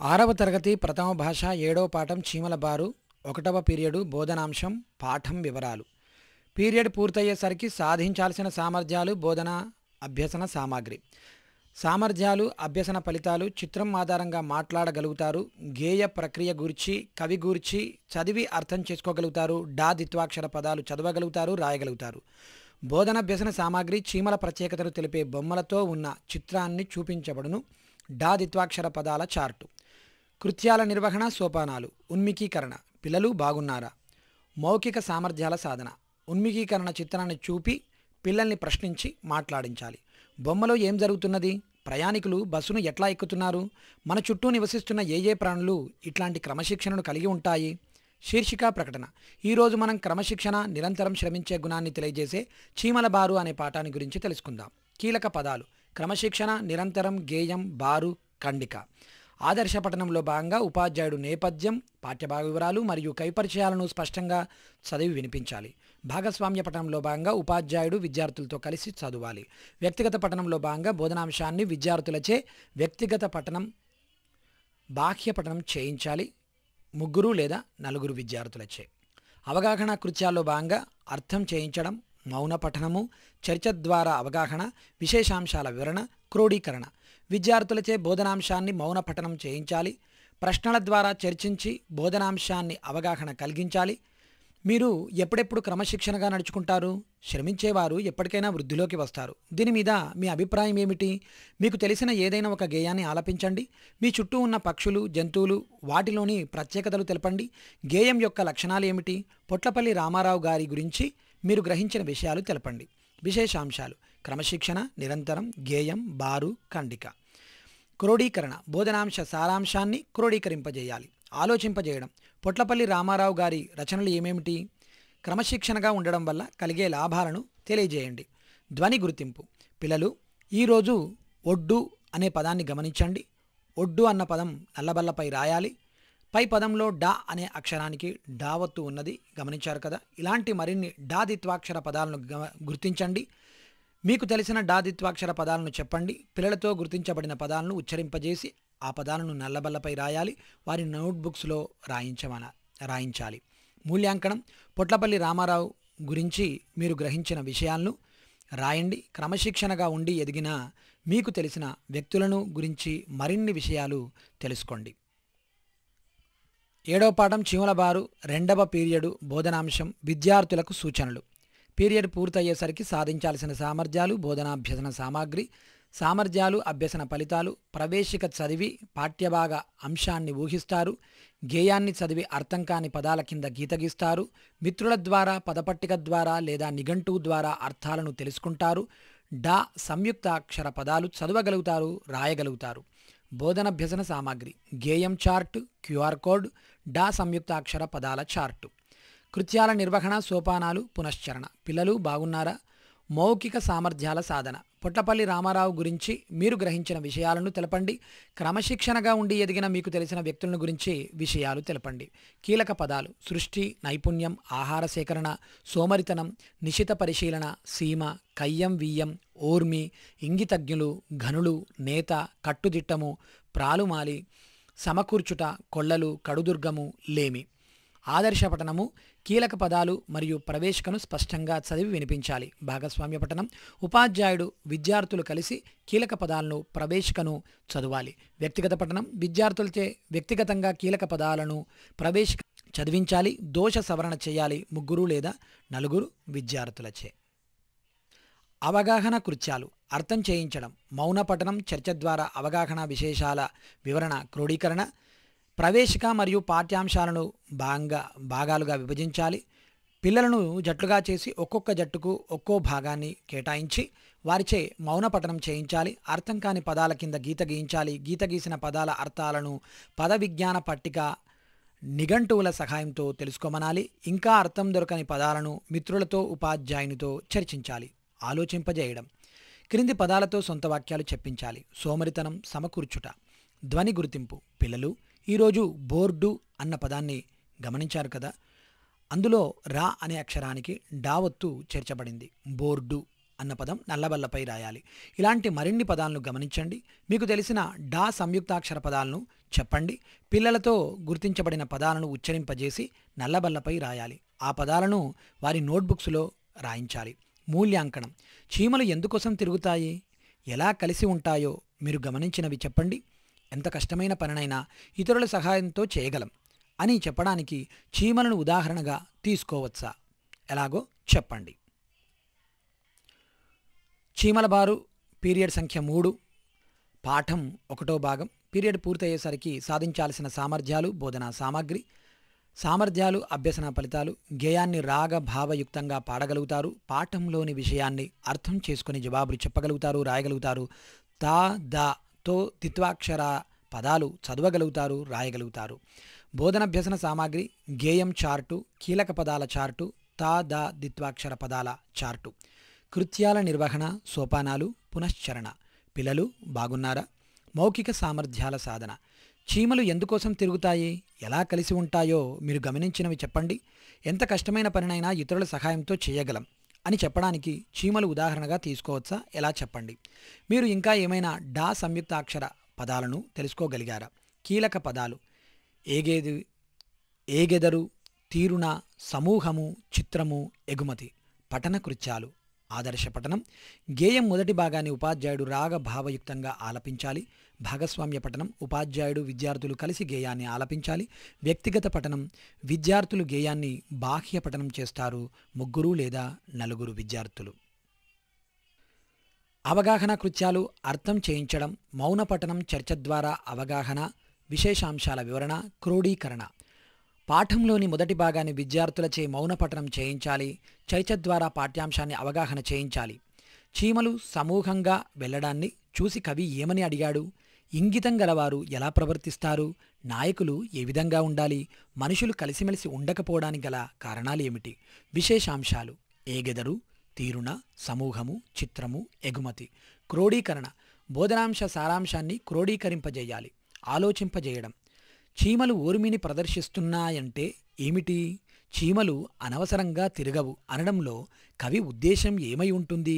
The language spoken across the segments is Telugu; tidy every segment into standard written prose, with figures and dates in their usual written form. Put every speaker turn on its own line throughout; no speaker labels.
ఆరవ తరగతి ప్రథమ భాష ఏడవ పాఠం చీమల బారు ఒకటవ పీరియడు బోధనాంశం పాఠం వివరాలు. పీరియడ్ పూర్తయ్యేసరికి సాధించాల్సిన సామర్థ్యాలు బోధన అభ్యసన సామాగ్రి. సామర్థ్యాలు అభ్యసన ఫలితాలు చిత్రం ఆధారంగా మాట్లాడగలుగుతారు, గేయ ప్రక్రియ గూర్చి కవి గూర్చి చదివి అర్థం చేసుకోగలుగుతారు, డా దిత్వాక్షర పదాలు చదవగలుగుతారు, రాయగలుగుతారు. బోధనాభ్యసన సామాగ్రి చీమల ప్రత్యేకతలు తెలిపే బొమ్మలతో ఉన్న చిత్రాన్ని చూపించబడును. డా దిత్వాక్షర పదాల చార్టు. కృత్యాల నిర్వహణ సోపానాలు. ఉన్మికీకరణ పిల్లలు బాగున్నారా. మౌఖిక సామర్థ్యాల సాధన. ఉన్మికీకరణ చిత్రాన్ని చూపి పిల్లల్ని ప్రశ్నించి మాట్లాడించాలి. బొమ్మలో ఏం జరుగుతున్నది, ప్రయాణికులు బస్సును ఎట్లా ఎక్కుతున్నారు, మన చుట్టూ నివసిస్తున్న ఏ ప్రాణులు ఇట్లాంటి క్రమశిక్షణను కలిగి ఉంటాయి. శీర్షిక ప్రకటన. ఈరోజు మనం క్రమశిక్షణ నిరంతరం శ్రమించే గుణాన్ని తెలియజేసే చీమల బారు అనే పాఠాన్ని గురించి తెలుసుకుందాం. కీలక పదాలు క్రమశిక్షణ, నిరంతరం, గేయం, బారు, ఖండిక. ఆదర్శ పఠనంలో భాగంగా ఉపాధ్యాయుడు నేపథ్యం, పాఠ్యభాగ వివరాలు మరియు కైపరిచయాలను స్పష్టంగా చదివి వినిపించాలి. భాగస్వామ్య పఠనంలో భాగంగా ఉపాధ్యాయుడు విద్యార్థులతో కలిసి చదవాలి. వ్యక్తిగత పఠనంలో భాగంగా బోధనాంశాన్ని విద్యార్థులచే వ్యక్తిగత పఠనం, బాహ్య పఠనం చేయించాలి, 3 లేదా 4 విద్యార్థులచే. అవగాహన కృత్యాల్లో భాగంగా అర్థం చేయించడం, మౌన పఠనము, చర్చ ద్వారా అవగాహన, విశేషాంశాల వివరణ, క్రోడీకరణ. విద్యార్థులచే బోధనాంశాన్ని మౌన పఠనం చేయించాలి. ప్రశ్నల ద్వారా చర్చించి బోధనాంశాన్ని అవగాహన కలిగించాలి. మీరు ఎప్పుడెప్పుడు క్రమశిక్షణగా నడుచుకుంటారు? శ్రమించేవారు ఎప్పటికైనా వృద్ధిలోకి వస్తారు. దీని మీద మీ అభిప్రాయం ఏమిటి? మీకు తెలిసిన ఏదైనా ఒక గేయాన్ని ఆలపించండి. మీ చుట్టూ ఉన్న పక్షులు, జంతువులు, వాటిలోని ప్రత్యేకతలు తెలపండి. గేయం యొక్క లక్షణాలు ఏమిటి? పొట్లపల్లి రామారావు గారి గురించి మీరు గ్రహించిన విషయాలు తెలపండి. విశేషాంశాలు క్రమశిక్షణ, నిరంతరం, గేయం, బారు, ఖండిక. క్రోడీకరణ బోధనాంశ సారాంశాన్ని క్రోడీకరింపజేయాలి, ఆలోచింపజేయడం. పొట్లపల్లి రామారావు గారి రచనలు ఏమేమిటి? క్రమశిక్షణగా ఉండడం వల్ల కలిగే లాభాలను తెలియజేయండి. ధ్వని గుర్తింపు. పిల్లలు ఈరోజు ఒడ్డు అనే పదాన్ని గమనించండి. ఒడ్డు అన్న పదం నల్లబల్లపై రాయాలి. పై పదంలో డా అనే అక్షరానికి డావత్తు ఉన్నది, గమనించారు కదా. ఇలాంటి మరిన్ని డా దిత్వాక్షర పదాలను గుర్తించండి. మీకు తెలిసిన డా దిత్వాక్షర పదాలను చెప్పండి. పిల్లలతో గుర్తించబడిన పదాలను ఉచ్చరింపజేసి ఆ పదాలను నల్లబల్లపై రాయాలి. వారి నోట్బుక్స్లో రాయించాలి. మూల్యాంకనం పొట్లపల్లి రామారావు గురించి మీరు గ్రహించిన విషయాలను రాయండి. క్రమశిక్షణగా ఉండి ఎదిగిన మీకు తెలిసిన వ్యక్తులను గురించి మరిన్ని విషయాలు తెలుసుకోండి. 7వ పాఠం చీమల బారు 2వ పీరియడు బోధనాంశం విద్యార్థులకు సూచనలు. పీరియడ్ పూర్తయ్యేసరికి సాధించాల్సిన సామర్థ్యాలు బోధనాభ్యసన సామాగ్రి. సామర్థ్యాలు అభ్యసన ఫలితాలు. ప్రవేశిక చదివి పాఠ్యభాగ అంశాన్ని ఊహిస్తారు. గేయాన్ని చదివి అర్థం కాని పదాల కింద గీత గీస్తారు. మిత్రుల ద్వారా పదపట్టిక ద్వారా లేదా నిఘంటువు ద్వారా అర్థాలను తెలుసుకుంటారు. డా సంయుక్త అక్షర పదాలు చదవగలుగుతారు, రాయగలుగుతారు. బోధనాభ్యసన సామాగ్రి గేయం చార్టు, QR కోడ్, డా సంయుక్తాక్షర పదాల చార్టు. కృత్యాల నిర్వహణ సోపానాలు, పునశ్చరణ. పిల్లలు బాగున్నారా. మౌఖిక సామర్థ్యాల సాధన. పొట్లపల్లి రామారావు గురించి మీరు గ్రహించిన విషయాలను తెలపండి. క్రమశిక్షణగా ఉండి ఎదిగిన మీకు తెలిసిన వ్యక్తులను గురించి విషయాలు తెలపండి. కీలక పదాలు సృష్టి, నైపుణ్యం, ఆహార సేకరణ, సోమరితనం, నిశిత పరిశీలన, సీమ, కయ్యం వీయం, ఓర్మి, ఇంగితజ్ఞులు, ఘనులు, నేత, కట్టుదిట్టము, ప్రాలుమాలి, సమకూర్చుట, కొల్లలు, కడుదుర్గము, లేమి. ఆదర్శ పఠనము కీలక పదాలు మరియు ప్రవేశికను స్పష్టంగా చదివి వినిపించాలి. భాగస్వామ్య పఠనం ఉపాధ్యాయుడు విద్యార్థులు కలిసి కీలక పదాలను, ప్రవేశికను చదవాలి. వ్యక్తిగత పఠనం విద్యార్థులచే వ్యక్తిగతంగా కీలక పదాలను, ప్రవేశిక చదివించాలి. దోష సవరణ చేయాలి 3 లేదా 4 విద్యార్థులచే. అవగాహన కృత్యాలు అర్థం చేయించడం, మౌన పఠనం, చర్చ ద్వారా అవగాహన, విశేషాల వివరణ, క్రోడీకరణ. ప్రవేశిక మరియు పాఠ్యాంశాలను భాగాలుగా విభజించాలి. పిల్లలను జట్లుగా చేసి ఒక్కొక్క జట్టుకు ఒక్కో భాగాన్ని కేటాయించి వారిచే మౌన పఠనం చేయించాలి. అర్థం కాని పదాల కింద గీత గీయించాలి. గీత గీసిన పదాల అర్థాలను పద విజ్ఞాన పట్టిక, నిఘంటువుల సహాయంతో తెలుసుకోమనాలి. ఇంకా అర్థం దొరకని పదాలను మిత్రులతో, ఉపాధ్యాయునితో చర్చించాలి, ఆలోచింపజేయడం. క్రింది పదాలతో సొంత వాక్యాలు చెప్పించాలి. సోమరితనం, సమకూర్చుట. ధ్వని గుర్తింపు. పిల్లలు ఈరోజు బోర్డు అన్న పదాన్ని గమనించారు కదా. అందులో రా అనే అక్షరానికి డావత్తు చేర్చబడింది. బోర్డు అన్న పదం నల్లబల్లపై రాయాలి. ఇలాంటి మరిన్ని పదాలను గమనించండి. మీకు తెలిసిన డా సంయుక్తాక్షర పదాలను చెప్పండి. పిల్లలతో గుర్తించబడిన పదాలను ఉచ్చరింపజేసి నల్లబల్లపై రాయాలి. ఆ పదాలను వారి నోట్బుక్స్లో రాయించాలి. మూల్యాంకనం. చీమలు ఎందుకోసం తిరుగుతాయి, ఎలా కలిసి ఉంటాయో మీరు గమనించినవి చెప్పండి. ఎంత కష్టమైన పనినైనా ఇతరుల సహాయంతో చేయగలం అని చెప్పడానికి చీమలను ఉదాహరణగా తీసుకోవచ్చా, ఎలాగో చెప్పండి. చీమల బారు పీరియడ్ సంఖ్య 3 పాఠం 1వ భాగం. పీరియడ్ పూర్తయ్యేసరికి సాధించాల్సిన సామర్థ్యాలు, బోధనా సామాగ్రి. సామర్థ్యాలు, అభ్యసన ఫలితాలు. గేయాన్ని రాగ భావయుక్తంగా పాడగలుగుతారు. పాఠంలోని విషయాన్ని అర్థం చేసుకుని జవాబులు చెప్పగలుగుతారు, రాయగలుగుతారు. తా దా తో ద్విత్వాక్షర పదాలు చదవగలుగుతారు, రాయగలుగుతారు. బోధనాభ్యసన సామాగ్రి. గేయం చార్టు, కీలక పదాల చార్టు, తా దా ద్విత్వాక్షర పదాల చార్టు. కృత్యాల నిర్వహణ, సోపానాలు, పునశ్చరణ. పిల్లలు బాగున్నారా? మౌఖిక సామర్థ్యాల సాధన. చీమలు ఎందుకోసం తిరుగుతాయి, ఎలా కలిసి ఉంటాయో మీరు గమనించినవి చెప్పండి. ఎంత కష్టమైన పనినైనా ఇతరుల సహాయంతో చేయగలం అని చెప్పడానికి చీమలు ఉదాహరణగా తీసుకోవచ్చా, ఎలా చెప్పండి. మీరు ఇంకా ఏమైనా డా సంయుక్తాక్షర పదాలను తెలుసుకోగలిగారా? కీలక పదాలు. ఏగెదరు, తీరున, సమూహము, చిత్రము, ఎగుమతి. పఠన కృత్యాలు. ఆదర్శ పఠనం. గేయం మొదటి భాగాన్ని ఉపాధ్యాయుడు రాగ భావయుక్తంగా ఆలపించాలి. భాగస్వామ్య పఠనం. ఉపాధ్యాయుడు, విద్యార్థులు కలిసి గేయాన్ని ఆలపించాలి. వ్యక్తిగత పఠనం. విద్యార్థులు గేయాన్ని బాహ్య పఠనం చేస్తారు, 3 లేదా 4 విద్యార్థులు. అవగాహన కృత్యాలు. అర్థం చేయించడం. మౌన పఠనం, చర్చ ద్వారా అవగాహన, విశేషాంశాల వివరణ, క్రోడీకరణ. పాఠంలోని మొదటి భాగాన్ని విద్యార్థులచే మౌన పఠనం చేయించాలి. చర్చ ద్వారా పాఠ్యాంశాన్ని అవగాహన చేయించాలి. చీమలు సమూహంగా వెళ్లడాన్ని చూసి కవి ఏమని అడిగాడు? ఇంగితం గలవారు ఎలా ప్రవర్తిస్తారు? నాయకులు ఏ విధంగా ఉండాలి? మనుషులు కలిసిమెలిసి ఉండకపోవడానికి గల కారణాలు ఏమిటి? విశేషాంశాలు. ఏగెదరు, తీరున, సమూహము, చిత్రము, ఎగుమతి. క్రోడీకరణ. బోధనాంశ సారాంశాన్ని క్రోడీకరింపజేయాలి, ఆలోచింపజేయడం. చీమలు ఊర్మిని ప్రదర్శిస్తున్నాయంటే ఏమిటి? చీమలు అనవసరంగా తిరగవు అనడంలో కవి ఉద్దేశం ఏమై ఉంటుంది?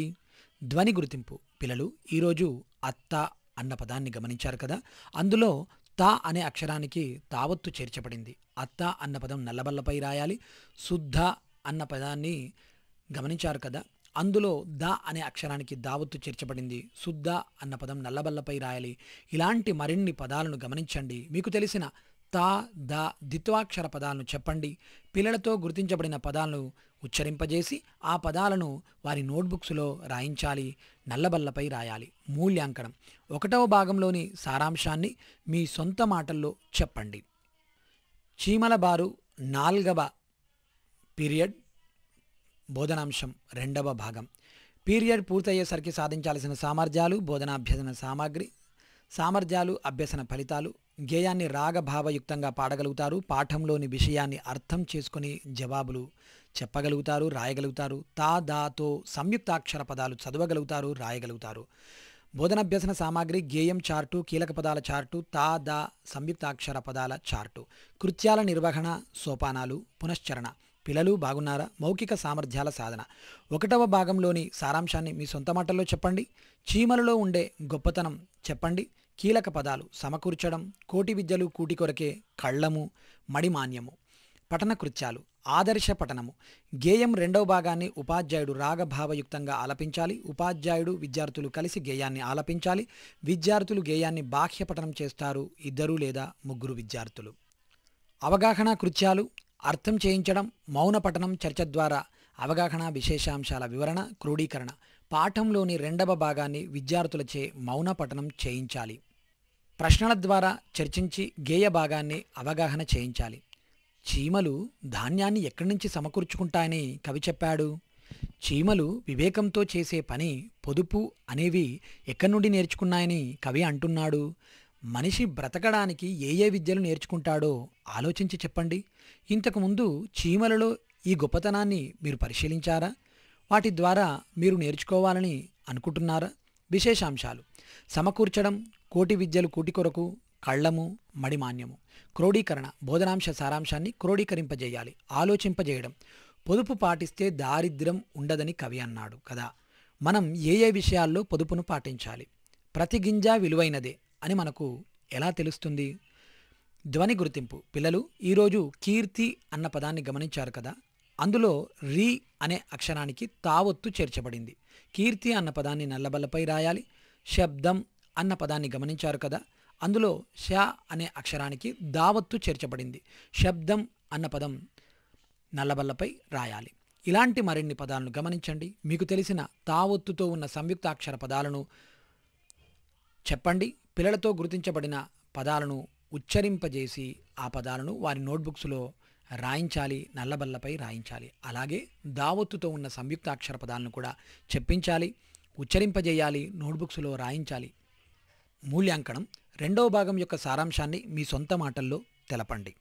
ధ్వని గుర్తింపు. పిల్లలు ఈరోజు అత్త అన్న పదాన్ని గమనించారు కదా. అందులో తా అనే అక్షరానికి తావత్తు చేర్చబడింది. అత్త అన్న పదం నల్లబల్లపై రాయాలి. శుద్ధ అన్న పదాన్ని గమనించారు కదా. అందులో ద అనే అక్షరానికి దావత్తు చేర్చబడింది. శుద్ధ అన్న పదం నల్లబల్లపై రాయాలి. ఇలాంటి మరిన్ని పదాలను గమనించండి. మీకు తెలిసిన తా ద ద్విత్వాక్షర పదాలను చెప్పండి. పిల్లలతో గుర్తించబడిన పదాలను ఉచ్చరింపజేసి ఆ పదాలను వారి నోట్బుక్స్లో రాయించాలి, నల్లబల్లపై రాయాలి. మూల్యాంకనం. 1వ భాగంలోని సారాంశాన్ని మీ సొంత మాటల్లో చెప్పండి. చీమల బారు 4వ పీరియడ్ బోధనాంశం 2వ భాగం. పీరియడ్ పూర్తయ్యేసరికి సాధించాల్సిన సామర్థ్యాలు, బోధనాభ్యసన సామాగ్రి. సామర్థ్యాలు, అభ్యసన ఫలితాలు. గేయాన్ని రాగభావయుక్తంగా పాడగలుగుతారు. పాఠంలోని విషయాన్ని అర్థం చేసుకుని జవాబులు చెప్పగలుగుతారు, రాయగలుగుతారు. తా దాతో సంయుక్తాక్షర పదాలు చదవగలుగుతారు, రాయగలుగుతారు. బోధనాభ్యసన సామాగ్రి. గేయం చార్టు, కీలక పదాల చార్టు, తా దా సంయుక్తాక్షర పదాల చార్టు. కృత్యాల నిర్వహణ, సోపానాలు, పునశ్చరణ. పిల్లలు బాగున్నారా? మౌఖిక సామర్థ్యాల సాధన. 1వ భాగంలోని సారాంశాన్ని మీ సొంత మాటల్లో చెప్పండి. చీమలలో ఉండే గొప్పతనం చెప్పండి. కీలక పదాలు. సమకూర్చడం, కోటి విద్యలు కూటి కొరకే, కళ్ళము, మడిమాన్యము. పఠన కృత్యాలు. ఆదర్శ పఠనము. గేయం 2వ భాగాన్ని ఉపాధ్యాయుడు రాగభావయుక్తంగా ఆలపించాలి. ఉపాధ్యాయుడు, విద్యార్థులు కలిసి గేయాన్ని ఆలపించాలి. విద్యార్థులు గేయాన్ని బాహ్య పఠనం చేస్తారు, 2 లేదా 3 విద్యార్థులు. అవగాహన కృత్యాలు. అర్థం చేయించడం, మౌన పఠనం, చర్చ ద్వారా అవగాహన, విశేషాంశాల వివరణ, క్రోడీకరణ. పాఠంలోని 2వ భాగాన్ని విద్యార్థులచే మౌన పఠనం చేయించాలి. ప్రశ్నల ద్వారా చర్చించి గేయ భాగాన్ని అవగాహన చేయించాలి. చీమలు ధాన్యాన్ని ఎక్కడి నుంచి సమకూర్చుకుంటాయని కవి చెప్పాడు? చీమలు వివేకంతో చేసే పని, పొదుపు అనేవి ఎక్కడి నుండి నేర్చుకున్నాయని కవి అంటున్నాడు. మనిషి బ్రతకడానికి ఏ ఏ విద్యలు నేర్చుకుంటాడో ఆలోచించి చెప్పండి. ఇంతకుముందు చీమలలో ఈ గొప్పతనాన్ని మీరు పరిశీలించారా? వాటి ద్వారా మీరు నేర్చుకోవాలని అనుకుంటున్నారా? విశేషాంశాలు. సమకూర్చడం, కోటి విద్యలు కూటి కొరకు, కళ్ళము, మడిమాన్యము. క్రోడీకరణ. బోధనాంశ సారాంశాన్ని క్రోడీకరింపజేయాలి, ఆలోచింపజేయడం. పొదుపు పాటిస్తే దారిద్ర్యం ఉండదని కవి అన్నాడు కదా. మనం ఏ ఏ విషయాల్లో పొదుపును పాటించాలి? ప్రతి గింజ విలువైనదే అని మనకు ఎలా తెలుస్తుంది? ధ్వని గుర్తింపు. పిల్లలు ఈరోజు కీర్తి అన్న పదాన్ని గమనించారు కదా? అందులో రీ అనే అక్షరానికి తావొత్తు చేర్చబడింది. కీర్తి అన్న పదాన్ని నల్లబల్లపై రాయాలి. శబ్దం అన్న పదాన్ని గమనించారు కదా? అందులో ష అనే అక్షరానికి దావత్తు చేర్చబడింది. శబ్దం అన్న పదం నల్లబల్లపై రాయాలి. ఇలాంటి మరిన్ని పదాలను గమనించండి. మీకు తెలిసిన తావొత్తుతో ఉన్న సంయుక్తాక్షర పదాలను చెప్పండి. పిల్లలతో గుర్తించబడిన పదాలను ఉచ్చరింపజేసి ఆ పదాలను వారి నోట్బుక్స్లో రాయించాలి, నల్లబల్లపై రాయించాలి. అలాగే దావొత్తుతో ఉన్న సంయుక్తాక్షర పదాలను కూడా చెప్పించాలి, ఉచ్చరింపజేయాలి, నోట్బుక్స్లో రాయించాలి. మూల్యాంకనం. రెండవ భాగం యొక్క సారాంశాన్ని మీ సొంత మాటల్లో తెలపండి.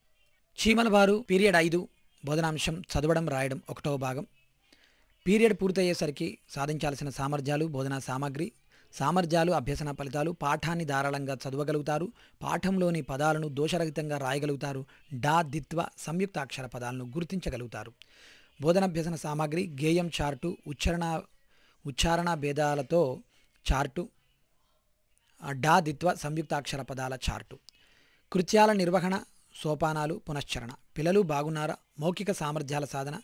చీమల బారు పీరియడ్ 5 బోధనాంశం చదవడం రాయడం 1వ భాగం. పీరియడ్ పూర్తయ్యేసరికి సాధించాల్సిన సామర్థ్యాలు, బోధనా సామాగ్రి, సామర్థ్యాలు, అభ్యసన ఫలితాలు. పాఠాన్ని ధారాళంగా చదవగలుగుతారు. పాఠంలోని పదాలను దోషరహితంగా రాయగలుగుతారు. డా దిత్వ సంయుక్తాక్షర పదాలను గుర్తించగలుగుతారు. బోధనాభ్యసన సామాగ్రి గేయం చార్టు, ఉచ్చారణ భేదాలతో చార్టు, డా దిత్వ సంయుక్తాక్షర పదాల చార్టు. కృత్యాల నిర్వహణ, సోపానాలు, పునశ్చరణ. పిల్లలు బాగున్నారా? మౌఖిక సామర్థ్యాల సాధన.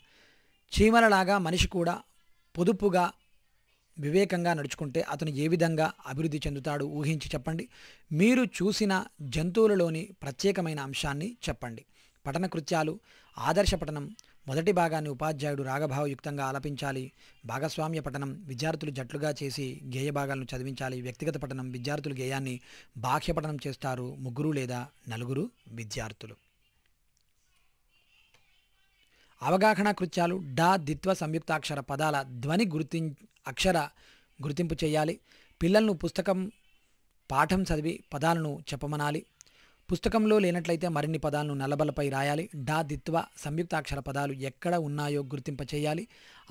చీమలలాగా మనిషి కూడా పొదుపుగా వివేకంగా నడుచుకుంటే అతను ఏ విధంగా అభివృద్ధి చెందుతాడు ఊహించి చెప్పండి. మీరు చూసిన జంతువులలోని ప్రత్యేకమైన అంశాన్ని చెప్పండి. పఠన కృత్యాలు. ఆదర్శ పఠనం. మొదటి భాగాన్ని ఉపాధ్యాయుడు రాగభావయుక్తంగా ఆలపించాలి. భాగస్వామ్య పఠనం. విద్యార్థులు జట్లుగా చేసి గేయ భాగాలను చదివించాలి. వ్యక్తిగత పఠనం. విద్యార్థులు గేయాన్ని బాహ్య పఠనం చేస్తారు. 3 లేదా 4 విద్యార్థులు. అవగాహన కృత్యాలు. డా దిత్వ సంయుక్తాక్షర పదాల ధ్వని అక్షర గుర్తింపు చేయాలి. పిల్లలను పుస్తకం పాఠం చదివి పదాలను చెప్పమనాలి. పుస్తకంలో లేనట్లయితే మరిన్ని పదాలను నల్లబల్లపై రాయాలి. డా దిత్వ సంయుక్తాక్షర పదాలు ఎక్కడ ఉన్నాయో గుర్తింపచేయాలి.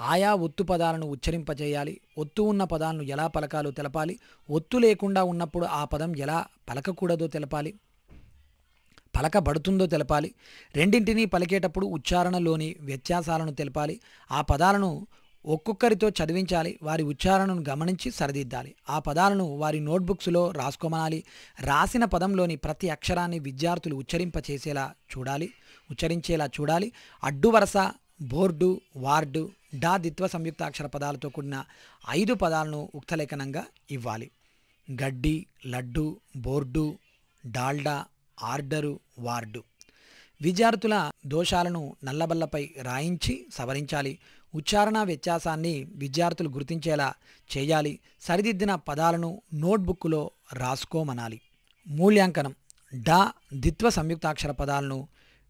ఆయా ఒత్తు పదాలను ఉచ్చరింపచేయాలి. ఒత్తు ఉన్న పదాలను ఎలా పలకాలో తెలపాలి. ఒత్తు లేకుండా ఉన్నప్పుడు ఆ పదం ఎలా పలకకూడదో తెలపాలి, పలకబడుతుందో తెలపాలి. రెండింటినీ పలికేటప్పుడు ఉచ్చారణలోని వ్యత్యాసాలను తెలపాలి. ఆ పదాలను ఒక్కొక్కరితో చదివించాలి. వారి ఉచ్చారణను గమనించి సరిదిద్దాలి. ఆ పదాలను వారి నోట్బుక్స్లో రాసుకోమనాలి. రాసిన పదంలోని ప్రతి అక్షరాన్ని విద్యార్థులు ఉచ్చరించేలా చూడాలి. అడ్డు వరస, బోర్డు, వార్డు, డా దిత్వ సంయుక్తాక్షర పదాలతో కూడిన 5 పదాలను ఉక్తలేఖనంగా ఇవ్వాలి. గడ్డి, laddu, board, Dalda, order, ward. విద్యార్థుల దోషాలను నల్లబల్లపై రాయించి సవరించాలి. ఉచ్చారణ వ్యత్యాసాన్ని విద్యార్థులు గుర్తించేలా చేయాలి. సరిదిద్దిన పదాలను నోట్బుక్లో రాసుకోమనాలి. మూల్యాంకనం. డా దిత్వ సంయుక్తాక్షర పదాలను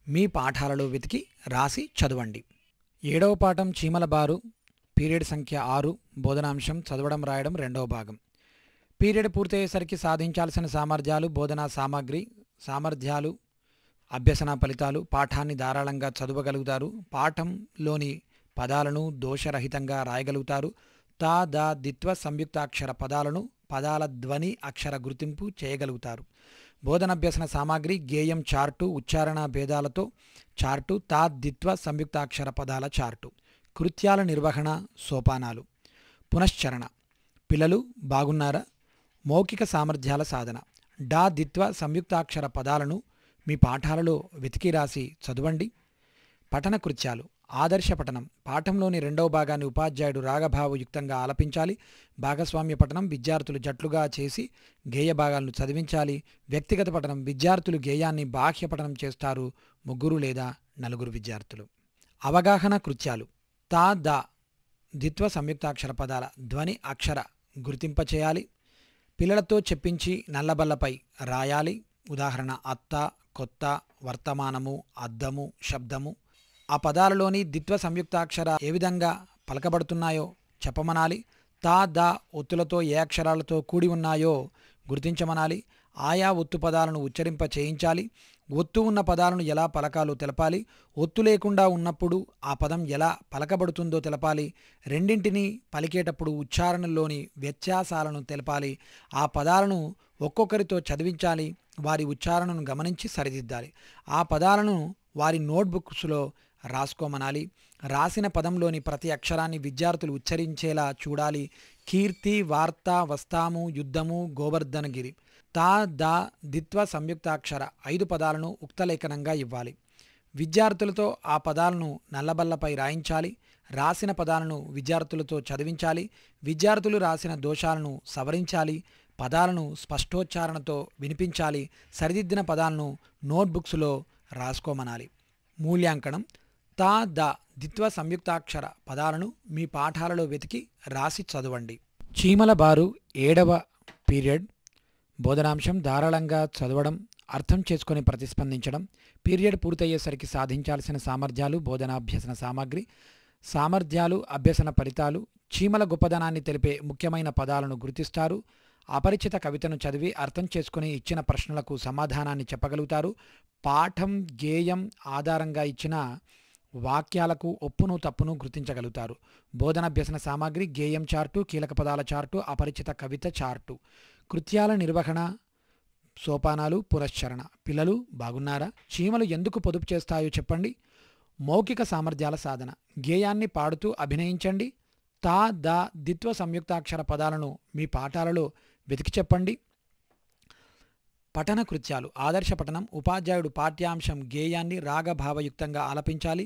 మీ పాఠాలలో వెతికి రాసి చదవండి. 7వ పాఠం చీమల బారు పీరియడ్ సంఖ్య 6 బోధనాంశం చదవడం రాయడం 2వ భాగం. పీరియడ్ పూర్తయ్యేసరికి సాధించాల్సిన సామర్థ్యాలు, బోధనా సామర్థ్యాలు, అభ్యసన ఫలితాలు. పాఠాన్ని ధారాళంగా చదవగలుగుతారు. పాఠంలోని పదాలను దోషరహితంగా రాయగలుగుతారు. తా దా దిత్వ సంయుక్తాక్షర పదాలను పదాల ధ్వని అక్షర గుర్తింపు చేయగలుగుతారు. బోధనాభ్యసన సామాగ్రి గేయం చార్టు, ఉచ్చారణ భేదాలతో చార్టు, తా దిత్వ సంయుక్తాక్షర పదాల చార్టు. కృత్యాల నిర్వహణ, సోపానాలు. పునశ్చరణ. పిల్లలు బాగున్నారా? మౌఖిక సామర్థ్యాల సాధన. డా దిత్వ సంయుక్తాక్షర పదాలను మీ పాఠాలలో వెతికి రాసి చదవండి. పఠన కృత్యాలు. ఆదర్శ పఠనం. పాఠంలోని 2వ భాగాన్ని ఉపాధ్యాయుడు రాగభావయుక్తంగా ఆలపించాలి. భాగస్వామ్య పఠనం. విద్యార్థులు జట్లుగా చేసి గేయ భాగాలను చదివించాలి. వ్యక్తిగత పఠనం. విద్యార్థులు గేయాన్ని బాహ్య పఠనం చేస్తారు. 3 లేదా 4 విద్యార్థులు. అవగాహన కృత్యాలు. తా దా దిత్వ సంయుక్తాక్షర పదాల ధ్వని అక్షర గుర్తింపచేయాలి. పిల్లలతో చెప్పించి నల్లబల్లపై రాయాలి. ఉదాహరణ అత్త, కొత్త, వర్తమానము, అద్దము, శబ్దము. ఆ పదాలలోని దిత్వ సంయుక్తాక్షర ఏ విధంగా పలకబడుతున్నాయో చెప్పమనాలి. తా దా ఒత్తులతో ఏ అక్షరాలతో కూడి ఉన్నాయో గుర్తించమనాలి. ఆయా ఒత్తు పదాలను ఉచ్చరింప చేయించాలి. ఒత్తు ఉన్న పదాలను ఎలా పలకాలో తెలపాలి. ఒత్తు లేకుండా ఉన్నప్పుడు ఆ పదం ఎలా పలకబడుతుందో తెలపాలి. రెండింటినీ పలికేటప్పుడు ఉచ్చారణలోని వ్యత్యాసాలను తెలపాలి. ఆ పదాలను ఒక్కొక్కరితో చదివించాలి. వారి ఉచ్చారణను గమనించి సరిదిద్దాలి. ఆ పదాలను వారి నోట్బుక్స్లో రాసుకోమనాలి. రాసిన పదంలోని ప్రతి అక్షరాన్ని విద్యార్థులు ఉచ్చరించేలా చూడాలి. కీర్తి, వార్త, వస్తాము, యుద్ధము, గోవర్ధనగిరి. తా, దా, దిత్వ సంయుక్తాక్షర 5 పదాలను ఉక్తలేఖనంగా ఇవ్వాలి. విద్యార్థులతో ఆ పదాలను నల్లబల్లపై రాయించాలి. రాసిన పదాలను విద్యార్థులతో చదివించాలి. విద్యార్థులు రాసిన దోషాలను సవరించాలి. పదాలను స్పష్టోచ్చారణతో వినిపించాలి. సరిదిద్దిన పదాలను నోట్బుక్స్లో రాసుకోమనాలి. మూల్యాంకనం. తా, దా, దిత్వ సంయుక్తాక్షర పదాలను మీ పాఠాలలో వెతికి రాసి చదవండి. చీమల బారు 7వ పీరియడ్. బోధనాంశం ధారాళంగా చదవడం, అర్థం చేసుకొని ప్రతిస్పందించడం. పీరియడ్ పూర్తయ్యేసరికి సాధించాల్సిన సామర్థ్యాలు, బోధనాభ్యసన సామాగ్రి. సామర్థ్యాలు, అభ్యసన ఫలితాలు. చీమల గొప్పదనాన్ని తెలిపే ముఖ్యమైన పదాలను గుర్తిస్తారు. అపరిచిత కవితను చదివి అర్థం చేసుకుని ఇచ్చిన ప్రశ్నలకు సమాధానాన్ని చెప్పగలుగుతారు. పాఠం, గేయం ఆధారంగా ఇచ్చిన వాక్యాలకు ఒప్పును తప్పును గుర్తించగలుగుతారు. బోధనాభ్యసన సామాగ్రి గేయం చార్టు, కీలక పదాల చార్టు, అపరిచిత కవిత చార్టు. కృత్యాల నిర్వహణ, సోపానాలు, పురశ్చరణ. పిల్లలు బాగున్నారా? చీమలు ఎందుకు పొదుపు చేస్తాయో చెప్పండి. మౌఖిక సామర్థ్యాల సాధన. గేయాన్ని పాడుతూ అభినయించండి. తా, దా, దిత్వ సంయుక్తాక్షర పదాలను మీ పాఠాలలో వెతికి చెప్పండి. పఠన కృత్యాలు. ఆదర్శ పఠనం. ఉపాధ్యాయుడు పాఠ్యాంశం గేయాన్ని రాగభావయుక్తంగా ఆలపించాలి.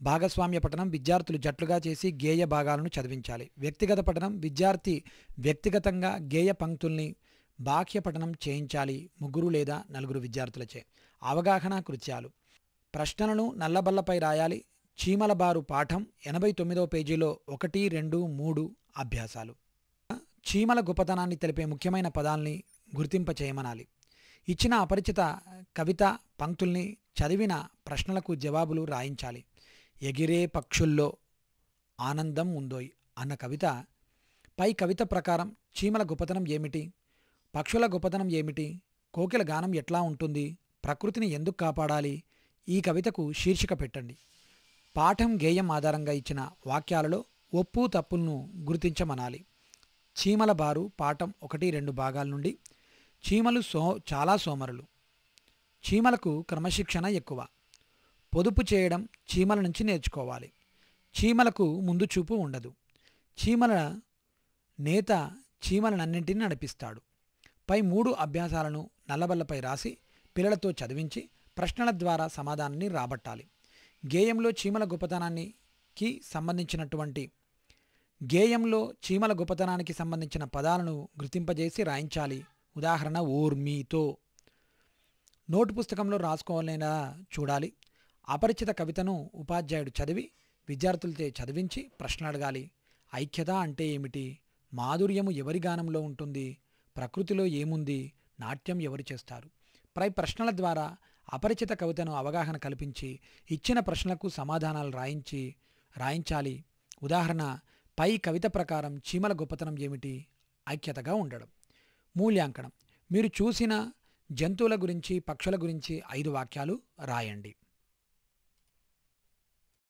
భాగస్వామ్య పఠనం. విద్యార్థులు జట్లుగా చేసి గేయ భాగాలను చదివించాలి. వ్యక్తిగత పఠనం. విద్యార్థి వ్యక్తిగతంగా గేయ పంక్తుల్ని బాహ్య పఠనం చేయించాలి 3 లేదా 4 విద్యార్థులచే. అవగాహన కృత్యాలు. ప్రశ్నలను నల్లబల్లపై రాయాలి. చీమల బారు పాఠం 89వ పేజీలో 1, 2, 3 అభ్యాసాలు. చీమల గొప్పతనాన్ని తెలిపే ముఖ్యమైన పదాల్ని గుర్తింపచేయమనాలి. ఇచ్చిన అపరిచిత కవిత పంక్తుల్ని చదివిన ప్రశ్నలకు జవాబులు రాయించాలి. ఎగిరే పక్షుల్లో ఆనందం ఉందోయ్ అన్న కవిత పై కవిత ప్రకారం చీమల గొప్పతనం ఏమిటి? పక్షుల గొప్పతనం ఏమిటి? కోకిల గానం ఎట్లా ఉంటుంది? ప్రకృతిని ఎందుకు కాపాడాలి? ఈ కవితకు శీర్షిక పెట్టండి. పాఠం, గేయం ఆధారంగా ఇచ్చిన వాక్యాలలో ఒప్పు తప్పులను గుర్తించమనాలి. చీమల బారు పాఠం 1, 2 భాగాల నుండి. చీమలు చాలా సోమరులు. చీమలకు క్రమశిక్షణ ఎక్కువ. పొదుపు చేయడం చీమల నుంచి నేర్చుకోవాలి. చీమలకు ముందు చూపు ఉండదు. చీమల నేత చీమలనన్నింటినీ నడిపిస్తాడు. పై 3 అభ్యాసాలను నల్లబల్లపై రాసి పిల్లలతో చదివించి ప్రశ్నల ద్వారా సమాధానాన్ని రాబట్టాలి. గేయంలో చీమల గొప్పతనానికి సంబంధించిన పదాలను గుర్తింపజేసి రాయించాలి. ఉదాహరణ ఊర్మితో. నోటు పుస్తకంలో రాసుకోవాలైనా చూడాలి. అపరిచిత కవితను ఉపాధ్యాయుడు చదివి విద్యార్థులతో చదివించి ప్రశ్నలు అడగాలి. ఐక్యత అంటే ఏమిటి? మాధుర్యము ఎవరి గానంలో ఉంటుంది? ప్రకృతిలో ఏముంది? నాట్యం ఎవరు చేస్తారు? పై ప్రశ్నల ద్వారా అపరిచిత కవితను అవగాహన కల్పించి ఇచ్చిన ప్రశ్నలకు సమాధానాలు రాయించాలి. ఉదాహరణ పై కవిత ప్రకారం చీమల గొప్పతనం ఏమిటి? ఐక్యతగా ఉండడం. మూల్యాంకనం. మీరు చూసిన జంతువుల గురించి, పక్షుల గురించి 5 వాక్యాలు రాయండి.